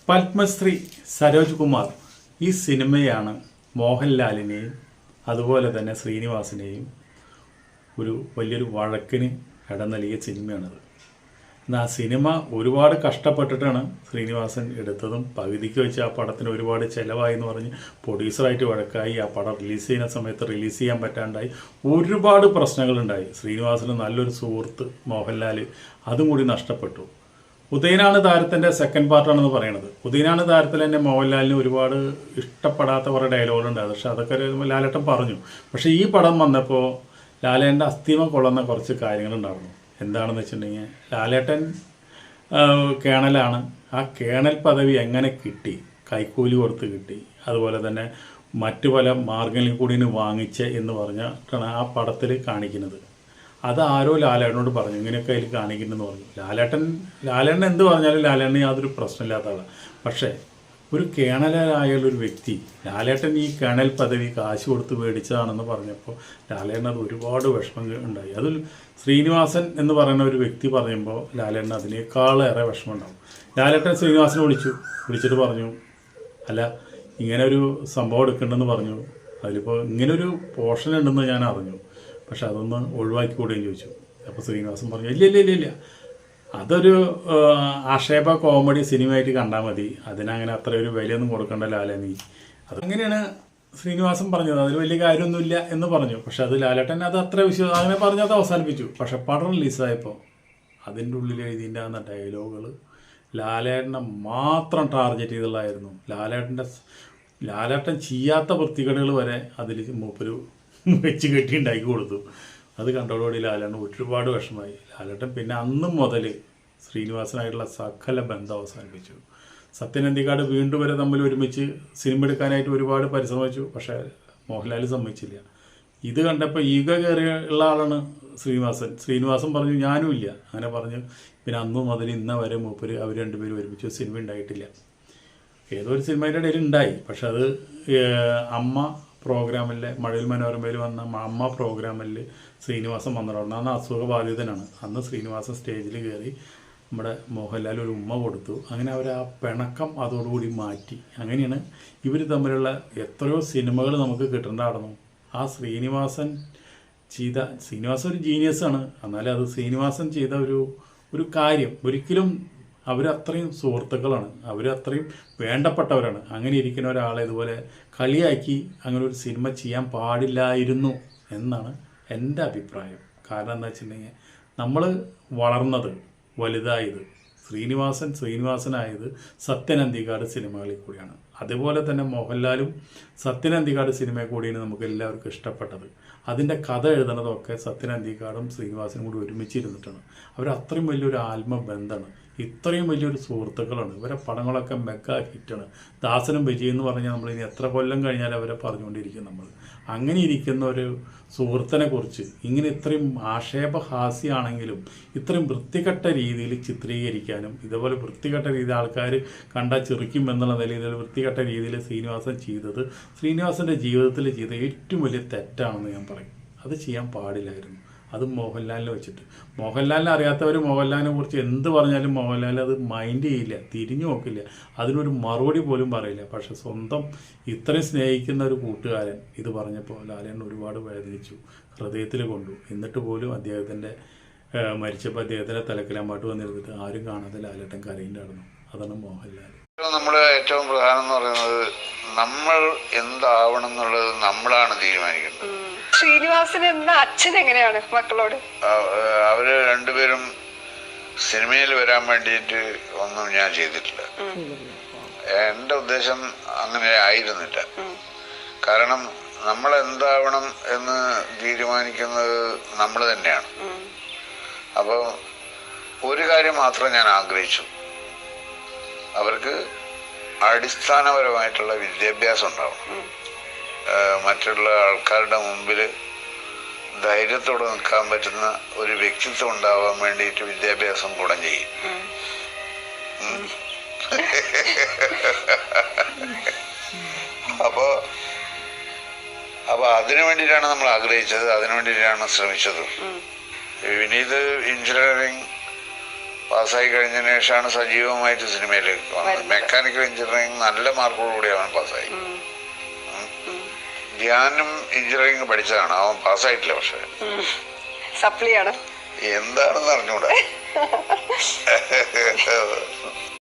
പത്മശ്രീ സരോജ് കുമാർ ഈ സിനിമയാണ് മോഹൻലാലിനെയും അതുപോലെ തന്നെ ശ്രീനിവാസിനെയും വലിയൊരു വഴക്കിന് ഇടം നൽകിയ സിനിമയാണത്. എന്നാൽ ആ സിനിമ ഒരുപാട് കഷ്ടപ്പെട്ടിട്ടാണ് ശ്രീനിവാസൻ എടുത്തതും. പകുതിക്ക് വെച്ച് ആ പടത്തിന് ഒരുപാട് ചിലവായി എന്ന് പറഞ്ഞ് പ്രൊഡ്യൂസറായിട്ട് വഴക്കായി. ആ പടം റിലീസ് ചെയ്യുന്ന സമയത്ത് റിലീസ് ചെയ്യാൻ പറ്റാണ്ടായി. ഒരുപാട് പ്രശ്നങ്ങളുണ്ടായി. ശ്രീനിവാസന് നല്ലൊരു സുഹൃത്ത് മോഹൻലാൽ അതും കൂടി നഷ്ടപ്പെട്ടു. ഉദയനാണ് താരത്തിൻ്റെ സെക്കൻഡ് പാർട്ടാണെന്ന് പറയുന്നത്. ഉദയനാണ് താരത്തിൽ തന്നെ മോഹൻലാലിന് ഒരുപാട് ഇഷ്ടപ്പെടാത്ത കുറേ ഡയലോഗുകളുണ്ടായത്. പക്ഷെ അതൊക്കെ ലാലേട്ടൻ പറഞ്ഞു. പക്ഷേ ഈ പടം വന്നപ്പോൾ ലാലേട്ടൻ്റെ അസ്ഥിമം കൊള്ളുന്ന കുറച്ച് കാര്യങ്ങളുണ്ടായിരുന്നു. എന്താണെന്ന് വെച്ചിട്ടുണ്ടെങ്കിൽ, ലാലേട്ടൻ കേണലാണ്. ആ കേണൽ പദവി എങ്ങനെ കിട്ടി? കൈക്കൂലി കൊടുത്ത് കിട്ടി. അതുപോലെ തന്നെ മറ്റു പല മാർഗങ്ങളിൽ കൂടി വാങ്ങിച്ച് എന്ന് പറഞ്ഞിട്ടാണ് ആ പടത്തിൽ കാണിക്കുന്നത്. അത് ആരോ ലാലേട്ടനോട് പറഞ്ഞു, ഇങ്ങനെയൊക്കെ അതിൽ കാണിക്കുന്നെന്ന് പറഞ്ഞു. ലാലേട്ടൻ എന്ത് പറഞ്ഞാലും ലാലേട്ടന് യാതൊരു പ്രശ്നമില്ലാത്ത ആളാണ്. പക്ഷേ ഒരു കേണലായുള്ളൊരു വ്യക്തി, ലാലേട്ടൻ ഈ കേണൽ പദവി കാശ് കൊടുത്ത് മേടിച്ചതാണെന്ന് പറഞ്ഞപ്പോൾ ലാലേട്ടൻ അത് ഒരുപാട് വിഷമം ഉണ്ടായി. അതിൽ ശ്രീനിവാസൻ എന്ന് പറയുന്ന ഒരു വ്യക്തി പറയുമ്പോൾ ലാലേട്ടൻ അതിനേക്കാളേറെ വിഷമം ഉണ്ടാവും. ലാലേട്ടൻ ശ്രീനിവാസനെ വിളിച്ചിട്ട് പറഞ്ഞു, അല്ല ഇങ്ങനെ ഒരു സംഭവം എടുക്കണ്ടെന്ന് പറഞ്ഞു. അതിലിപ്പോൾ ഇങ്ങനൊരു പോർഷൻ ഉണ്ടെന്ന് ഞാൻ അറിഞ്ഞു, പക്ഷെ അതൊന്ന് ഒഴിവാക്കിക്കൂടെയും ചോദിച്ചു. അപ്പോൾ ശ്രീനിവാസൻ പറഞ്ഞു, ഇല്ല, അതൊരു ആക്ഷേപ കോമഡി സിനിമയായിട്ട് കണ്ടാൽ മതി, അതിനങ്ങനെ അത്ര ഒരു വിലയൊന്നും കൊടുക്കണ്ട ലാലേ നീ. അതങ്ങനെയാണ് ശ്രീനിവാസൻ പറഞ്ഞത്. അതിൽ വലിയ കാര്യമൊന്നുമില്ല എന്ന് പറഞ്ഞു. പക്ഷെ അത് ലാലേട്ടൻ അത് അത്ര അങ്ങനെ പറഞ്ഞത് അവസാനിപ്പിച്ചു. പക്ഷെ പടം റിലീസായപ്പോൾ അതിൻ്റെ ഉള്ളിൽ എഴുതിൻ്റെ ഡയലോഗുകൾ ലാലേട്ടനെ മാത്രം ടാർഗറ്റ് ചെയ്തുള്ളതായിരുന്നു. ലാലേട്ടൻ ചെയ്യാത്ത വൃത്തികേടുകൾ വരെ അതിൽ മൂപ്പര് വെച്ച് കെട്ടി ഉണ്ടാക്കി കൊടുത്തു. അത് കണ്ടതോടുകൂടി ലാലേട്ടൻ ഒരുപാട് വിഷമമായി. ലാലേട്ടൻ പിന്നെ അന്നും മുതൽ ശ്രീനിവാസനായിട്ടുള്ള സകല ബന്ധം അവസാനിപ്പിച്ചു. സത്യൻ അന്തിക്കാട് വീണ്ടും വരെ തമ്മിൽ ഒരുമിച്ച് സിനിമ എടുക്കാനായിട്ട് ഒരുപാട് പരിശ്രമിച്ചു. പക്ഷേ മോഹൻലാൽ സമ്മതിച്ചില്ല. ഇത് കണ്ടപ്പോൾ ഈഗ കയറിയുള്ള ആളാണ് ശ്രീനിവാസൻ പറഞ്ഞു ഞാനും ഇല്ല, അങ്ങനെ പറഞ്ഞു. പിന്നെ അന്നു മുതൽ ഇന്ന വരെ മൂപ്പര് അവർ രണ്ടുപേരും ഒരുമിച്ച് സിനിമ ഉണ്ടായിട്ടില്ല. ഏതോ ഒരു സിനിമയുടെ ഇടയിൽ ഉണ്ടായി. പക്ഷെ അത് അമ്മ പ്രോഗ്രാമിലെ മഴവിൽ മനോരമയിൽ വന്ന അമ്മ പ്രോഗ്രാമിൽ ശ്രീനിവാസൻ വന്നിട്ടുണ്ട്. അന്ന് അസുഖബാധിതനാണ്. അന്ന് ശ്രീനിവാസൻ സ്റ്റേജിൽ കയറി നമ്മുടെ മോഹൻലാൽ ഒരു ഉമ്മ കൊടുത്തു. അങ്ങനെ അവർ ആ പിണക്കം അതോടുകൂടി മാറ്റി. അങ്ങനെയാണ് ഇവർ തമ്മിലുള്ള എത്രയോ സിനിമകൾ നമുക്ക് കിട്ടേണ്ടതായിരുന്നു. ആ ശ്രീനിവാസൻ ഒരു ജീനിയസാണ്. എന്നാലും അത് ശ്രീനിവാസൻ ചെയ്ത ഒരു കാര്യം ഒരിക്കലും അവരത്രയും സുഹൃത്തുക്കളാണ്, അവരത്രയും വേണ്ടപ്പെട്ടവരാണ്. അങ്ങനെ ഇരിക്കുന്ന ഒരാളെ ഇതുപോലെ കളിയാക്കി അങ്ങനെ ഒരു സിനിമ ചെയ്യാൻ പാടില്ലായിരുന്നു എന്നാണ് എൻ്റെ അഭിപ്രായം. കാരണം എന്താ വെച്ചിട്ടുണ്ടെങ്കിൽ, നമ്മൾ വളർന്നത് വലുതായത് ശ്രീനിവാസനായത് സത്യൻ അന്തിക്കാട് സിനിമകളിൽ കൂടിയാണ്. അതുപോലെ തന്നെ മോഹൻലാലും സത്യൻ അന്തിക്കാട് സിനിമയിൽ കൂടിയാണ് നമുക്ക് എല്ലാവർക്കും ഇഷ്ടപ്പെട്ടത്. അതിൻ്റെ കഥ എഴുതുന്നതൊക്കെ സത്യൻ അന്തിക്കാടും ശ്രീനിവാസനും കൂടി ഒരുമിച്ചിരുന്നിട്ടാണ്. അവരത്രയും വലിയൊരു ആത്മബന്ധമാണ്, ഇത്രയും വലിയൊരു സുഹൃത്തുക്കളാണ്. ഇവരെ പടങ്ങളൊക്കെ മെഗാ ഹിറ്റാണ്. ദാസനും വിജയ് എന്ന് പറഞ്ഞാൽ നമ്മളിനി എത്ര കൊല്ലം കഴിഞ്ഞാൽ അവരെ പറഞ്ഞുകൊണ്ടിരിക്കും നമ്മൾ. അങ്ങനെ ഇരിക്കുന്ന ഒരു സുഹൃത്തിനെ കുറിച്ച് ഇങ്ങനെ ഇത്രയും ആക്ഷേപഹാസ്യമാണെങ്കിലും ഇത്രയും വൃത്തികെട്ട രീതിയിൽ ചിത്രീകരിക്കാനും, ഇതുപോലെ വൃത്തികെട്ട രീതിയിൽ ആൾക്കാർ കണ്ടാൽ ചിരിക്കും എന്നുള്ള നിലയിൽ വൃത്തികെട്ട രീതിയിൽ ശ്രീനിവാസൻ്റെ ജീവിതത്തിൽ ചെയ്ത ഏറ്റവും വലിയ തെറ്റാണെന്ന് ഞാൻ പറയും. അത് ചെയ്യാൻ പാടില്ലായിരുന്നു. അത് മോഹൻലാലിനെ വെച്ചിട്ട്. മോഹൻലാലിനെ അറിയാത്തവർ മോഹൻലാലിനെ കുറിച്ച് എന്ത് പറഞ്ഞാലും മോഹൻലാൽ അത് മൈൻഡ് ചെയ്യില്ല, തിരിഞ്ഞു നോക്കില്ല, അതിനൊരു മറുപടി പോലും പറയില്ല. പക്ഷെ സ്വന്തം ഇത്രയും സ്നേഹിക്കുന്ന ഒരു കൂട്ടുകാരൻ ഇത് പറഞ്ഞപ്പോൾ ലാലേട്ടൻ ഒരുപാട് വേദനിച്ചു, ഹൃദയത്തിൽ കൊണ്ടു. എന്നിട്ട് പോലും അദ്ദേഹത്തിൻ്റെ മരിച്ചപ്പോൾ അദ്ദേഹത്തിൻ്റെ തലക്കിലാമ്പാട്ട് വന്നിരുന്നിട്ട് ആരും കാണാതെ ലാലേട്ടൻ കരയുണ്ടായിരുന്നു. അതാണ് മോഹൻലാൽ. നമ്മുടെ ഏറ്റവും പ്രധാനം എന്ന് പറയുന്നത് നമ്മൾ എന്താവണം എന്നുള്ളത് നമ്മളാണ് തീരുമാനിക്കേണ്ടത്. ശ്രീനിവാസൻ എന്ന അച്ഛൻ എങ്ങനെയാണ് മക്കളോട്? അവര് രണ്ടുപേരും സിനിമയിൽ വരാൻ വേണ്ടിയിട്ട് ഒന്നും ഞാൻ ചെയ്തിട്ടില്ല. എൻ്റെ ഉദ്ദേശം അങ്ങനെ ആയിരുന്നില്ല. കാരണം നമ്മൾ എന്താവണം എന്ന് തീരുമാനിക്കുന്നത് നമ്മൾ തന്നെയാണ്. അപ്പോൾ ഒരു കാര്യം മാത്രം ഞാൻ ആഗ്രഹിച്ചു, അവർക്ക് അടിസ്ഥാനപരമായിട്ടുള്ള വിദ്യാഭ്യാസം ഉണ്ടാവണം. മറ്റുള്ള ആൾക്കാരുടെ മുമ്പിൽ ധൈര്യത്തോടെ നിൽക്കാൻ പറ്റുന്ന ഒരു വ്യക്തിത്വം ഉണ്ടാവാൻ വേണ്ടിയിട്ട് വിദ്യാഭ്യാസം ഗുണം ചെയ്യും. അപ്പൊ അതിനു വേണ്ടിയിട്ടാണ് നമ്മൾ ആഗ്രഹിച്ചത്, അതിനു വേണ്ടിയിട്ടാണ് ശ്രമിച്ചത്. വിനീത് എഞ്ചിനീയറിംഗ് പാസ്സായി കഴിഞ്ഞതിന് ശേഷമാണ് സജീവമായിട്ട് സിനിമയിലേക്ക് വന്നത്. മെക്കാനിക്കൽ എഞ്ചിനീയറിംഗ് നല്ല മാർക്കോടുകൂടി അവൻ പാസ്സായി. ധ്യാനും എഞ്ചിനീയറിംഗ് പഠിച്ചതാണ്, അവൻ പാസ്സായിട്ടില്ല. പക്ഷെ സപ്ലിയാണ് എന്താണെന്ന് അറിഞ്ഞൂടാ.